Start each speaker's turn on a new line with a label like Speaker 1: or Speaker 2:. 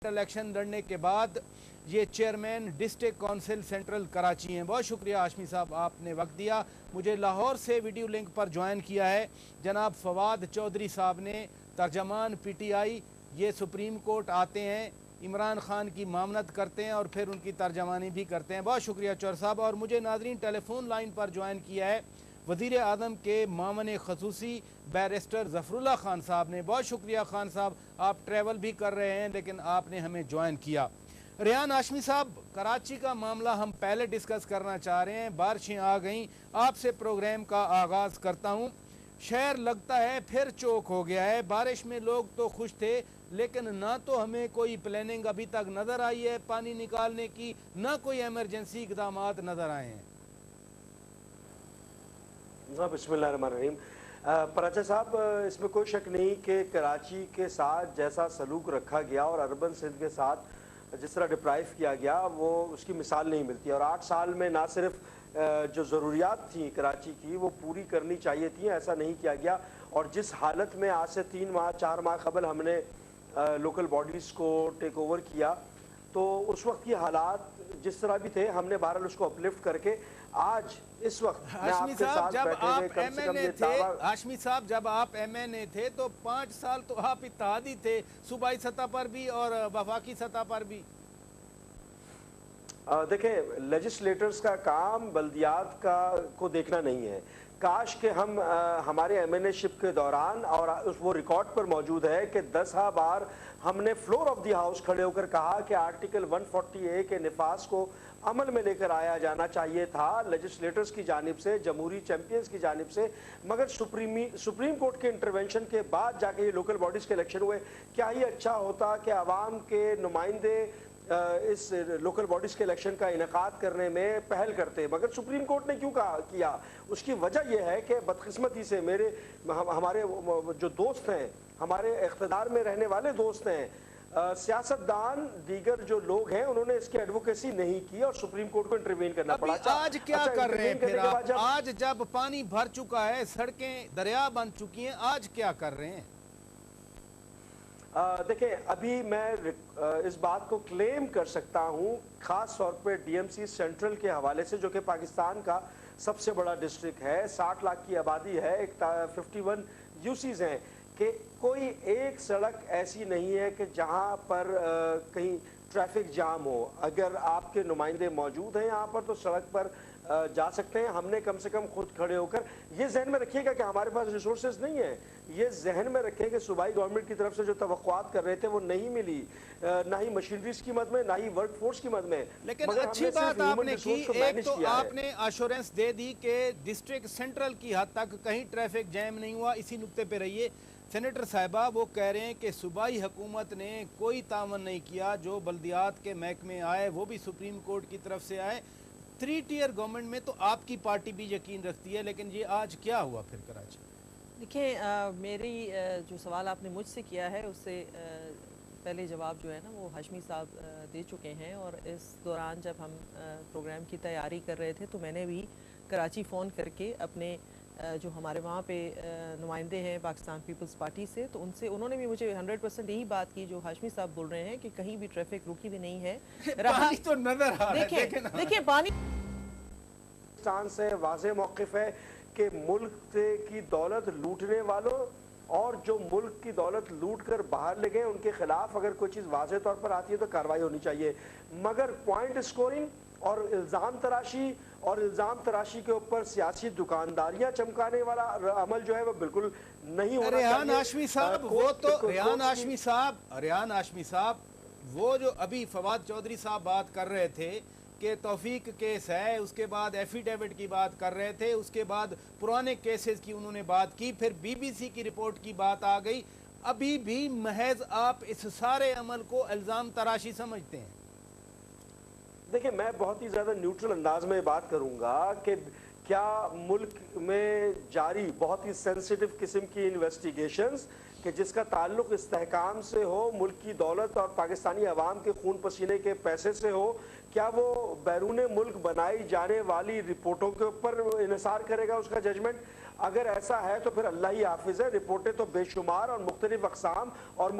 Speaker 1: Election لڑنے کے بعد یہ chairman district council central Karachi ہیں۔ بہت شکریہ ہاشمی صاحب، آپ نے وقت دیا۔ مجھے لاہور سے ویڈیو لنک پر جوائن کیا ہے جناب فواد چودھری صاحب نے، ترجمان پی ٹی آئی۔ یہ سپریم کورٹ آتے ہیں، عمران خان کی معاونت کرتے ہیں اور پھر ان کی ترجمانی بھی کرتے ہیں۔ بہت شکریہ چور صاحب۔ اور مجھے ناظرین ٹیلی فون لائن پر جوائن کیا ہے وزیر اعظم کے معاون خصوصی بیرسٹر ظفر اللہ خان صاحب نے۔ بہت شکریہ خان صاحب، آپ ٹریول بھی کر رہے ہیں لیکن آپ نے ہمیں جوائن کیا۔ ریحان ہاشمی صاحب، کراچی کا معاملہ ہم پہلے ڈسکس کرنا چاہ رہے ہیں، بارشیں آ گئیں، آپ سے پروگرام کا آغاز کرتا ہوں۔ شہر لگتا ہے پھر چوک ہو گیا ہے، بارش میں لوگ تو خوش تھے لیکن نہ تو ہمیں کوئی پلاننگ ابھی تک نظر آئی ہے پانی نکالنے کی، نہ کوئی ایمرجنسی اقدامات نظر آئے ہیں۔
Speaker 2: بسم اللہ الرحمن الرحیم۔ پراچا صاحب، اس میں کوئی شک نہیں کہ کراچی کے ساتھ جیسا سلوک رکھا گیا اور اربن سندھ کے ساتھ جس طرح ڈپرائیو کیا گیا وہ اس کی مثال نہیں ملتی، اور 8 سال میں نہ صرف جو ضروریات تھیں کراچی کی وہ پوری کرنی چاہیے تھیں، ایسا نہیں کیا گیا۔ اور جس حالت میں آج سے 3 ماہ 4 ماہ قبل ہم نے لوکل باڈیز کو ٹیک اوور کیا تو اس وقت کی حالات جس طرح بھی تھے ہم نے بہرحال اس کو اپلفٹ کر کے آج اس وقت
Speaker 1: ہاشمی صاحب جب آپ ایم این اے تھے تو 5 سال تو آپ اتحادی تھے، صوبائی سطح پر بھی اور وفاقی سطح پر بھی۔
Speaker 2: دیکھیں، لیجسلیٹرز کا کام بلدیات کو دیکھنا نہیں ہے۔ کاش کہ ہم ہمارے ایم این اے شپ کے دوران، اور وہ ریکارڈ پر موجود ہے کہ 10 بار ہم نے فلور آف دی ہاؤس کھڑے ہو کر کہا کہ آرٹیکل 140A کے نفاذ کو عمل میں لے کر آیا جانا چاہیے تھا لیجسلیٹرز کی جانب سے، جمہوری چیمپئنز کی جانب سے، مگر سپریم کورٹ کے انٹرونشن کے بعد جا کے یہ لوکل باڈیز کے الیکشن ہوئے۔ کیا ہی اچھا ہوتا کہ عوام کے نمائندے اس لوکل باڈیز کے الیکشن کا انعقاد کرنے میں پہل کرتے، مگر سپریم کورٹ نے کیوں کیا؟ اس کی وجہ یہ ہے کہ بدقسمتی سے ہمارے جو دوست ہیں، ہمارے اقتدار میں رہنے والے دوست ہیں، سیاستدان دیگر جو لوگ ہیں، انہوں نے اس کی ایڈوکیسی نہیں کی اور سپریم کورٹ کو انٹروین کرنا پڑا۔
Speaker 1: آج کیا کر رہے ہیں پھر آپ؟ آج جب پانی بھر چکا ہے، سڑکیں دریا بن چکی ہیں، آج کیا کر رہے ہیں؟
Speaker 2: دیکھیں، ابھی میں اس بات کو کلیم کر سکتا ہوں خاص طور پہ ڈی ایم سی سینٹرل کے حوالے سے، جو کہ پاکستان کا سب سے بڑا ڈسٹرکٹ ہے، 60 لاکھ کی آبادی ہے، 51 یو سیز ہیں، کہ کوئی ایک سڑک ایسی نہیں ہے کہ جہاں پر کہیں ٹریفک جام ہو۔ اگر آپ کے نمائندے موجود ہیں یہاں پر تو سڑک پر جا سکتے ہیں۔ ہم نے کم سے کم خود کھڑے ہو کر یہ ذہن میں رکھیے گا کہ ہمارے پاس ریسورسز نہیں ہیں، یہ ذہن میں رکھیں کہ صوبائی گورنمنٹ کی طرف سے جو توقعات کر رہے تھے وہ نہیں ملی، نہ ہی مشینریز کی مد میں، نہ ہی ورک فورس کی مد میں۔
Speaker 1: لیکن اچھی بات آپ نے کی، ایک تو آپ نے ایشورنس دے دی کہ ڈسٹرکٹ سینٹرل کی حد تک کہیں ٹریفک جیم نہیں ہوا۔ اسی نقطے پہ رہیے سینیٹر صاحبہ، وہ کہہ رہے ہیں کہ صوبائی حکومت نے کوئی تعاون نہیں کیا، جو بلدیات کے محکمے آئے وہ بھی سپریم کورٹ کی طرف سے آئے۔ 3 ٹیئر گورنمنٹ میں تو آپ کی پارٹی بھی یقین رکھتی ہے، لیکن یہ آج کیا ہوا پھر کراچی؟
Speaker 3: دیکھیں، میری جو سوال آپ نے مجھ سے کیا ہے اس سے پہلے جواب جو ہے نا وہ ہاشمی صاحب دے چکے ہیں، اور اس دوران جب ہم پروگرام کی تیاری کر رہے تھے تو میں نے بھی کراچی فون کر کے اپنے جو ہمارے وہاں پہ نمائندے ہیں پاکستان پیپلز پارٹی سے، تو انہوں نے بھی مجھے 100% یہی بات کی جو ہاشمی صاحب بول رہے ہیں کہ کہیں بھی ٹریفک رکی بھی نہیں ہے۔
Speaker 1: پانی تو نظر آ رہا ہے،
Speaker 3: دیکھیں پانی
Speaker 2: سے واضح موقف ہے کہ ملک کی دولت لوٹنے والوں اور جو ملک کی دولت لوٹ کر باہر لے گئے ان کے خلاف اگر کوئی چیز واضح طور پر آتی ہے تو کارروائی ہونی چاہیے، مگر پوائنٹ سکورنگ اور الزام تراشی کے اوپر سیاسی دکانداریاں چمکانے والا عمل جو ہے وہ بالکل نہیں ہونا چاہیے۔
Speaker 1: ریحان ہاشمی صاحب وہ جو ابھی فواد چودھری صاحب بات کر رہے تھے کہ توفیق کیس ہے، اس کے بعد ایفیڈیوٹ کی بات کر رہے تھے، اس کے بعد پرانے کیسز کی انہوں نے بات کی، پھر بی بی سی کی رپورٹ کی بات آ گئی، ابھی بھی محض آپ اس سارے عمل کو الزام تراشی سمجھتے ہیں؟
Speaker 2: دیکھیں، میں بہت ہی زیادہ نیوٹرل انداز میں بات کروں گا کہ کیا ملک میں جاری بہت ہی سینسیٹیو قسم کی انویسٹیگیشنز کہ جس کا تعلق استحکام سے ہو، ملک کی دولت اور پاکستانی عوام کے خون پسینے کے پیسے سے ہو، کیا وہ بیرون ملک بنائی جانے والی رپورٹوں کے اوپر انحصار کرے گا اس کا ججمنٹ؟ اگر ایسا ہے تو پھر اللہ ہی حافظ ہے۔ رپورٹیں تو بے شمار اور مختلف اقسام اور